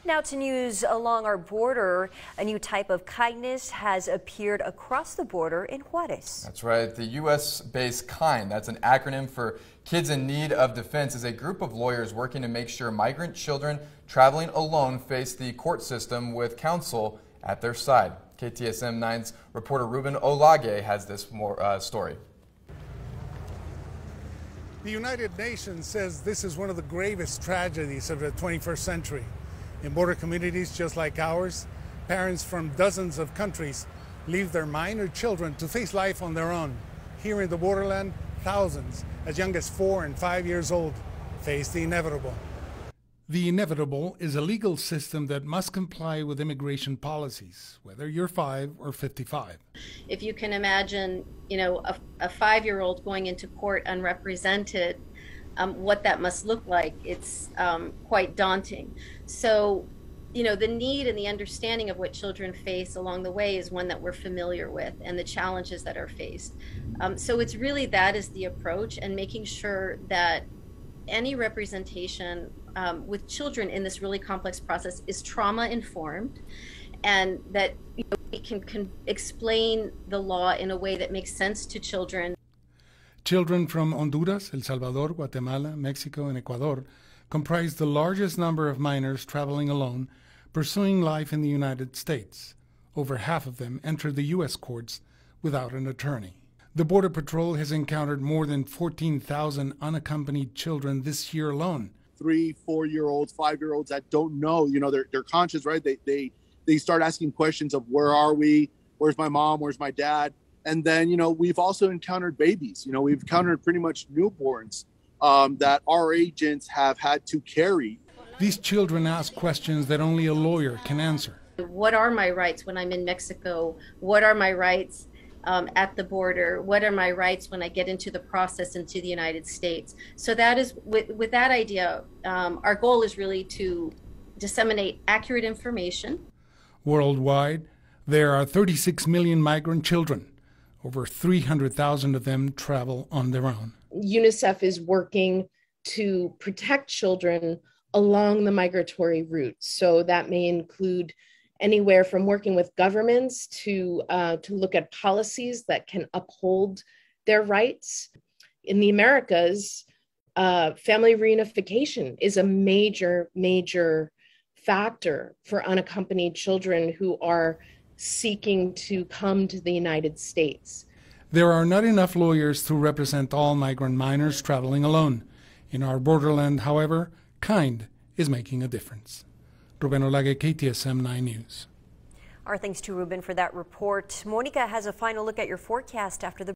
Now to news along our border. A new type of kindness has appeared across the border in Juarez. That's right. The U.S.-based KIND, that's an acronym for Kids in Need of Defense, is a group of lawyers working to make sure migrant children traveling alone face the court system with counsel at their side. KTSM 9's reporter Ruben Olage has this story. The United Nations says this is one of the gravest tragedies of the 21st century. In border communities just like ours, parents from dozens of countries leave their minor children to face life on their own. Here in the borderland, thousands as young as 4 and 5 years old face the inevitable. The inevitable is a legal system that must comply with immigration policies, whether you're 5 or 55. If you can imagine, a 5-year-old going into court unrepresented, what that must look like, it's quite daunting. So, the need and the understanding of what children face along the way is one that we're familiar with, and the challenges that are faced. So it's really that is the approach, and making sure that any representation with children in this really complex process is trauma informed, and that we can explain the law in a way that makes sense to children. Children from Honduras, El Salvador, Guatemala, Mexico, and Ecuador comprise the largest number of minors traveling alone, pursuing life in the United States. Over half of them enter the U.S. courts without an attorney. The Border Patrol has encountered more than 14,000 unaccompanied children this year alone. 3, 4-year-olds, 5-year-olds that don't know, they're conscious, right? They start asking questions of where are we? Where's my mom? Where's my dad? And then, we've also encountered babies. We've encountered pretty much newborns that our agents have had to carry. These children ask questions that only a lawyer can answer. What are my rights when I'm in Mexico? What are my rights at the border? What are my rights when I get into the process into the United States? So that is, with that idea, our goal is really to disseminate accurate information. Worldwide, there are 36 million migrant children. Over 300,000 of them travel on their own. UNICEF is working to protect children along the migratory route. So that may include anywhere from working with governments to look at policies that can uphold their rights. In the Americas, family reunification is a major factor for unaccompanied children who are seeking to come to the United States. There are not enough lawyers to represent all migrant minors traveling alone. In our borderland, however, KIND is making a difference. Ruben Olage, KTSM 9 News. Our thanks to Ruben for that report. Monica has a final look at your forecast after the